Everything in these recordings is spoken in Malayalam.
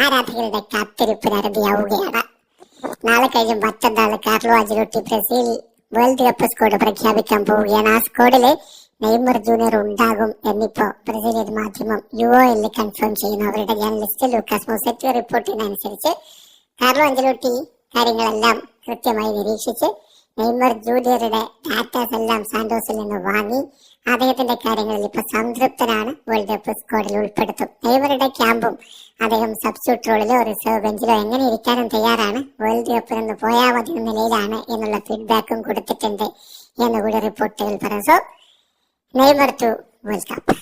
ആരാധകരുടെ കാത്തിരിപ്പിന് അറുതിയാവുകയാണ്. നാളെ കഴിഞ്ഞ് മറ്റന്നാള് Carlo Ancelotti Brazil World Cup squad പ്രഖ്യാപിക്കാൻ പോവുകയാണ്. ആ സ്ക്വാഡില് നെയ്മർ ജൂനിയർ ഉണ്ടാകും എന്നിപ്പോ ബ്രസീലിയൻ മാധ്യമം UOL കൺഫേം ചെയ്യുന്നു. അവരുടെ ജേർണലിസ്റ്റ് ലൂക്കാസ് മൊസെറ്റി റിപ്പോർട്ട് ചെയ്യുന്നതനുസരിച്ച് കാർലോ ആഞ്ചലോട്ടി കാര്യങ്ങളെല്ലാം കൃത്യമായി നിരീക്ഷിച്ച് നെയ്മർ ജൂനിയറുടെ ഡാറ്റാസ് എല്ലാം സാന്റോസിൽ നിന്ന് വാങ്ങി അദ്ദേഹത്തിന്റെ കാര്യങ്ങളിൽ ഇപ്പൊ സംതൃപ്തനാണ്. വേൾഡ് കപ്പ് സ്ക്വാഡിൽ ഉൾപ്പെടുത്തും. നെയ്മറുടെ ക്യാമ്പും അദ്ദേഹം സബ്സ്റ്റിറ്റ്യൂട്ട് റോളിലോ റിസർവ് ബെഞ്ചിലോ എങ്ങനെ ഇരിക്കാനും തയ്യാറാണ്. വേൾഡ് കപ്പിൽ നിന്ന് പോയാൽ മതി എന്ന നിലയിലാണ് എന്നുള്ള ഫീഡ്ബാക്കും കൊടുത്തിട്ടുണ്ട് എന്നുകൂടി റിപ്പോർട്ടുകൾ പറഞ്ഞു. So Neymar to World Cup.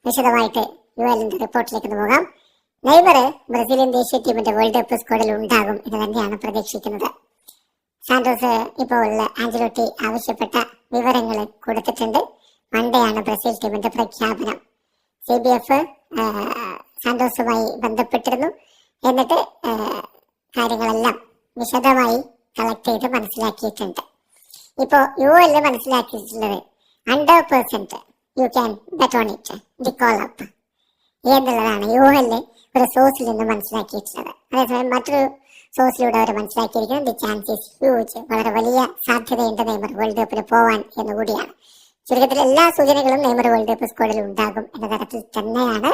വിശദമായിട്ട് UOLന്റെ റിപ്പോർട്ടിലേക്ക് പോകാം. നെയ്മർ ബ്രസീലിയൻ ദേശീയ ടീമിന്റെ വേൾഡ് കപ്പ് സ്ക്വാഡിൽ ഉണ്ടാകും എന്ന് തന്നെയാണ് പ്രതീക്ഷിക്കുന്നത്. സാന്റോസ് ഇപ്പോൾ ആഞ്ചലോട്ടി ആവശ്യപ്പെട്ട വിവരങ്ങൾ കൊടുത്തിട്ടുണ്ട്. മൺഡേയാണ് ബ്രസീൽ ടീമിന്റെ പ്രഖ്യാപനം. CBF സാന്റോസുമായി ബന്ധപ്പെട്ടിരുന്നു. എന്നിട്ട് കാര്യങ്ങളെല്ലാം വിശദമായി കളക്ട് ചെയ്ത് മനസ്സിലാക്കിയിട്ടുണ്ട്. ഇപ്പോ UOL മനസ്സിലാക്കിയിട്ടുള്ളത് 100% you can bet on it the call up എന്നുള്ളതാണ് UOL ഒരു സോഴ്സിൽ നിന്ന് മനസ്സിലാക്കിയിട്ടുള്ളത്. അതേസമയം മറ്റൊരു സോഴ്സിലൂടെ അവർ മനസ്സിലാക്കിയിരിക്കുന്നത് ദി ചാൻസ് ഈസ് ഹ്യൂജ്, വളരെ വലിയ സാധ്യതയുണ്ട് നെയ്മർ വേൾഡ് കപ്പിൽ പോവാൻ എന്നുകൂടിയാണ്. ചുരുക്കത്തിൽ എല്ലാ സൂചനകളും നെയ്മർ വേൾഡ് കപ്പ് സ്ക്വാഡിൽ ഉണ്ടാകും എന്ന തരത്തിൽ തന്നെയാണ്.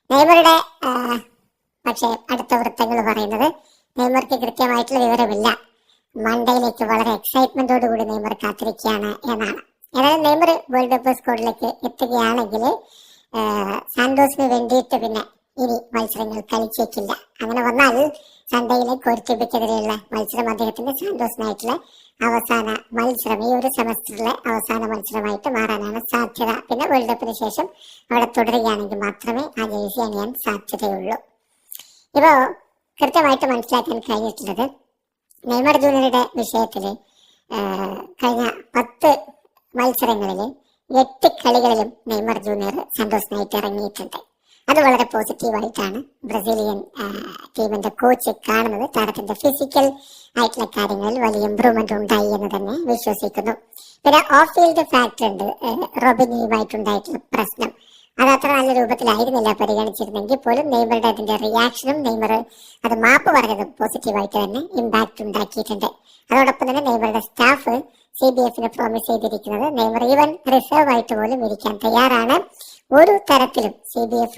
നെയ്മറുടെ പക്ഷേ അടുത്ത വൃത്തങ്ങൾ പറയുന്നത് നെയ്മർക്ക് കൃത്യമായിട്ടുള്ള വിവരമില്ല. മൺഡേയിലേക്ക് വളരെ എക്സൈറ്റ്മെന്റോടുകൂടി നെയ്മർ കാത്തിരിക്കുകയാണ് എന്നാണ്. ഏതായാലും നെയ്മർ വേൾഡ് കപ്പ് സ്ക്വാഡിലേക്ക് എത്തുകയാണെങ്കിൽ സാന്റോസിന് വേണ്ടിയിട്ട് പിന്നെ ഇനി മത്സരങ്ങൾ കളിച്ചേക്കില്ല. അങ്ങനെ വന്നാൽ സൺഡേയിലെ കോർട്ടിബയ്ക്കെതിരെയുള്ള മത്സരം അദ്ദേഹത്തിന്റെ സാന്റോസിനായിട്ടുള്ള അവസാന മത്സരം, ഈ ഒരു സെമസ്റ്ററിലെ അവസാന മത്സരമായിട്ട് മാറാനാണ് സാധ്യത. പിന്നെ വേൾഡ് കപ്പിന് ശേഷം അവിടെ തുടരുകയാണെങ്കിൽ മാത്രമേ ആ ജേഴ്സി അണിയാൻ സാധ്യതയുള്ളൂ. ഇപ്പോ കൃത്യമായിട്ട് മനസ്സിലാക്കാൻ കഴിഞ്ഞിട്ടുള്ളത് നെയ്മർ ജൂനിയറുടെ വിഷയത്തില് കഴിഞ്ഞ 10 മത്സരങ്ങളിൽ 8 കളികളിലും നെയ്മർ ജൂനിയർ സാന്റോസിനായിട്ട് ഇറങ്ങിയിട്ടുണ്ട്. അത് വളരെ പോസിറ്റീവായിട്ടാണ് ബ്രസീലിയൻ ടീമിന്റെ കോച്ച് കാണുന്നത്. താരത്തിന്റെ ഫിസിക്കൽ ആയിട്ടുള്ള കാര്യങ്ങളിൽ വലിയ ഇംപ്രൂവ്മെന്റ് ഉണ്ടായി എന്ന് തന്നെ വിശ്വസിക്കുന്നു. പിന്നെ ഓഫ് ഫീൽഡ് ഫാക്ടർ ഉണ്ട്. റോബിനിയുമായിട്ടുണ്ടായിട്ടുള്ള പ്രശ്നം അതത്ര നല്ല രൂപത്തിലായിരുന്നില്ല പരിഗണിച്ചിരുന്നെങ്കിൽ പോലും നെയ്മറുടെ അതിന്റെ റിയാക്ഷനും നെയ്മർ അത് മാപ്പ് പറഞ്ഞതും പോസിറ്റീവായിട്ട് തന്നെ ഇമ്പാക്ട് ഉണ്ടാക്കിയിട്ടുണ്ട്. അതോടൊപ്പം തന്നെ നെയ്മറുടെ സ്റ്റാഫ് CBFന് പ്രോമിസ് ചെയ്തിരിക്കുന്നത് നെയ്മർ ഈവൻ റിസർവ് ആയിട്ട് പോലും ഇരിക്കാൻ തയ്യാറാണ്. ഒരു തരത്തിലും CBF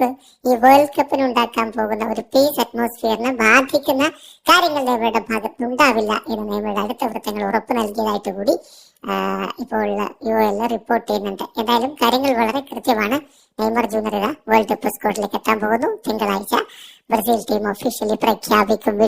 ഈ വേൾഡ് കപ്പിന് ഉണ്ടാക്കാൻ പോകുന്ന ഒരു പീസ് അറ്റ്മോസ്ഫിയറിനെ ബാധിക്കുന്ന കാര്യങ്ങൾ നെയ്മറുടെ ഭാഗത്ത് ഉണ്ടാവില്ല എന്ന് നെയ്മറുടെ അടുത്ത വൃത്തങ്ങൾ ഉറപ്പ് നൽകിയതായിട്ട് കൂടി ഇപ്പോൾ UOL റിപ്പോർട്ട് ചെയ്യുന്നുണ്ട്. എന്തായാലും കാര്യങ്ങൾ വളരെ കൃത്യമാണ്. നെയ്മർ ജൂനിയർ വേൾഡ് കപ്പ് സ്ക്വാഡിലേക്ക് എത്താൻ പോകുന്നു. തിങ്കളാഴ്ച ബ്രസീൽ ടീം ഒഫീഷ്യലി പ്രഖ്യാപിക്കും.